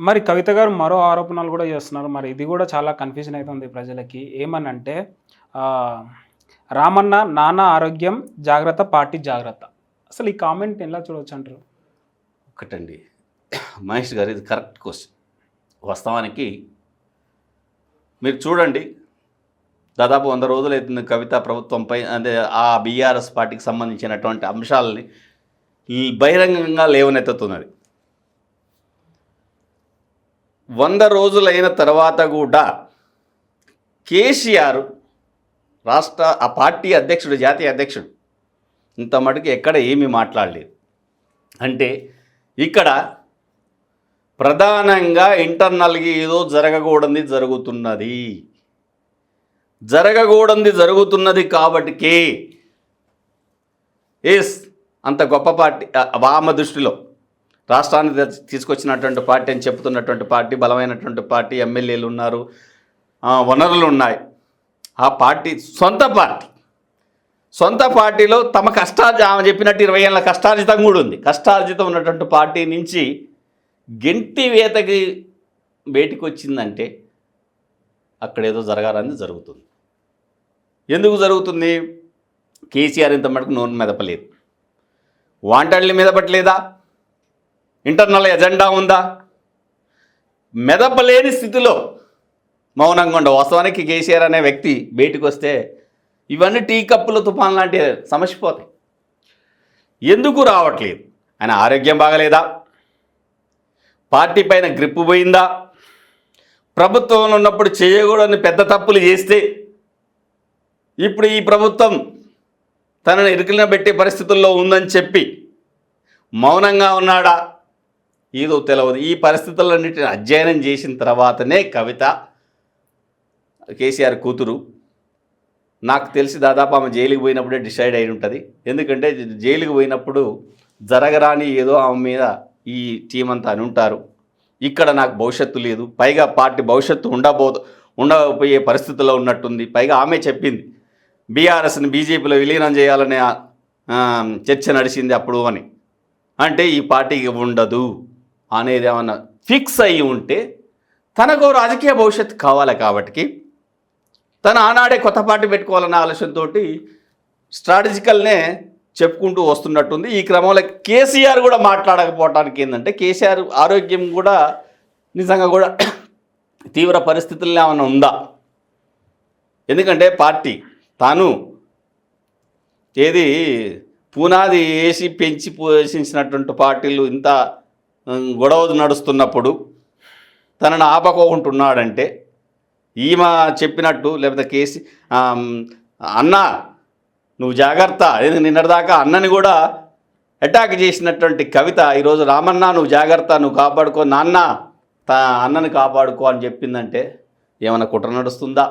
మరి కవిత గారు మరో ఆరోపణలు కూడా చేస్తున్నారు. మరి ఇది కూడా చాలా కన్ఫ్యూజన్ అయితుంది ప్రజలకి. ఏమనంటే ఆహ్, రామన్న నాన్న ఆరోగ్యం జాగ్రత్త పార్టీ జాగ్రత్త. అసలు ఈ కామెంట్ ఎలా చూడొచ్చంటారు? ఒకటండి మహేష్ గారు, ఇది కరెక్ట్ క్వశ్చన్. వాస్తవానికి మీరు చూడండి, దాదాపు 100 రోజులైతుంది కవిత ప్రభుత్వంపై, అంటే ఆ బీఆర్ఎస్ పార్టీకి సంబంధించినటువంటి అంశాలని బహిరంగంగా లేవనెత్తుతున్నది. 100 రోజులైన తర్వాత కూడా కేసీఆర్ ఆ పార్టీ అధ్యక్షుడు, జాతీయ అధ్యక్షుడు ఇంత మటుకు ఎక్కడ ఏమీ మాట్లాడలేదు. అంటే ఇక్కడ ప్రధానంగా ఇంటర్నల్గా ఏదో జరగకూడదు కాబట్టికే అంత గొప్ప పార్టీ వామ దృష్టిలో రాష్ట్రాన్ని తీసుకొచ్చినటువంటి పార్టీ అని చెప్తున్నటువంటి పార్టీ, బలమైనటువంటి పార్టీ, ఎమ్మెల్యేలు ఉన్నారు, వనరులు ఉన్నాయి. ఆ పార్టీ సొంత పార్టీలో తమ ఆమె చెప్పినట్టు 20 ఏళ్ళ కష్టార్జితం కూడా ఉంది. కష్టార్జితం ఉన్నటువంటి పార్టీ నుంచి గెంటి వేతకి బయటికి వచ్చిందంటే అక్కడ ఏదో జరగాలని జరుగుతుంది. ఎందుకు జరుగుతుంది? కేసీఆర్ ఇంత మటుకు నోరు మెదపలేదు. వాంటళ్ళని మెదపట్లేదా? ఇంటర్నల్ ఎజెండా ఉందా? మెదపలేని స్థితిలో మౌనంగా ఉండ. వాస్తవానికి కేసీఆర్ అనే వ్యక్తి బయటకు వస్తే ఇవన్నీ టీ కప్పుల తుఫాన్ లాంటి సమస్యపోతాయి. ఎందుకు రావట్లేదు? ఆయన ఆరోగ్యం బాగలేదా? పార్టీ పైన గ్రిప్పు పోయిందా? ప్రభుత్వంలో ఉన్నప్పుడు చేయకూడని పెద్ద తప్పులు చేస్తే ఇప్పుడు ఈ ప్రభుత్వం తనను ఇరుకున పెట్టే పరిస్థితుల్లో ఉందని చెప్పి మౌనంగా ఉన్నాడా? ఏదో తెలియదు. ఈ పరిస్థితులన్నిటిని అధ్యయనం చేసిన తర్వాతనే కవిత, కేసీఆర్ కూతురు, నాకు తెలిసి దాదాపు ఆమె జైలుకి పోయినప్పుడే డిసైడ్ అయి ఉంటుంది. ఎందుకంటే జైలుకి పోయినప్పుడు జరగరాని ఏదో ఆమె మీద ఈ టీం అంతా అని ఉంటారు. ఇక్కడ నాకు భవిష్యత్తు లేదు, పైగా పార్టీ భవిష్యత్తు ఉండబోయే పరిస్థితుల్లో ఉన్నట్టుంది. పైగా ఆమె చెప్పింది బీఆర్ఎస్ని బీజేపీలో విలీనం చేయాలనే చర్చ నడిచింది అప్పుడు అని. అంటే ఈ పార్టీకి ఉండదు అనేది ఏమన్నా ఫిక్స్ అయ్యి ఉంటే తనకు రాజకీయ భవిష్యత్తు కావాలి కాబట్టి తను ఆనాడే కొత్త పార్టీ పెట్టుకోవాలన్న ఆలోచనతో స్ట్రాటజికల్నే చెప్పుకుంటూ వస్తున్నట్టుంది. ఈ క్రమంలో కేసీఆర్ కూడా మాట్లాడకపోవటానికి ఏంటంటే కేసీఆర్ ఆరోగ్యం కూడా నిజంగా కూడా తీవ్ర పరిస్థితుల్లో ఏమైనా ఉందా? ఎందుకంటే పార్టీ తాను ఏది పునాది వేసి పెంచి పోషించినటువంటి పార్టీలు ఇంత గొడవ నడుస్తున్నప్పుడు తనను ఆపకోకుంటున్నాడంటే ఈమె చెప్పినట్టు, లేకపోతే అన్న నువ్వు జాగ్రత్త, నిన్నటిదాకా అన్నని కూడా అటాక్ చేసినటువంటి కవిత ఈరోజు రామన్న నువ్వు జాగ్రత్త, నువ్వు కాపాడుకో, నాన్న అన్నని కాపాడుకో అని చెప్పిందంటే ఏమైనా కుట్ర నడుస్తుందా?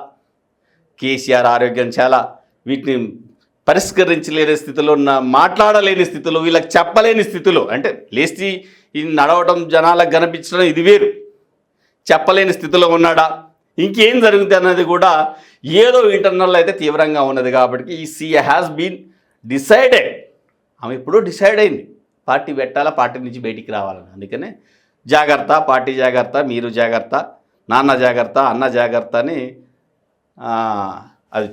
కేసీఆర్ ఆరోగ్యం చాలా వీటిని పరిష్కరించలేని స్థితిలో మాట్లాడలేని స్థితిలో, వీళ్ళకి చెప్పలేని స్థితిలో, అంటే లేచి నడవటం జనాలకు కనిపించడం ఇది వేరు, చెప్పలేని స్థితిలో ఉన్నాడా? ఇంకేం జరుగుతుంది అన్నది కూడా ఏదో ఇంటర్నల్ అయితే తీవ్రంగా ఉన్నది. కాబట్టి ఈ సీ హ్యాస్ బీన్ డిసైడెడ్. ఆమె ఎప్పుడూ డిసైడ్ అయింది పార్టీ పెట్టాలా, పార్టీ నుంచి బయటికి రావాలని. అందుకనే జాగ్రత్త, పార్టీ జాగ్రత్త, మీరు జాగ్రత్త, నాన్న జాగ్రత్త, అన్న జాగ్రత్త అని అది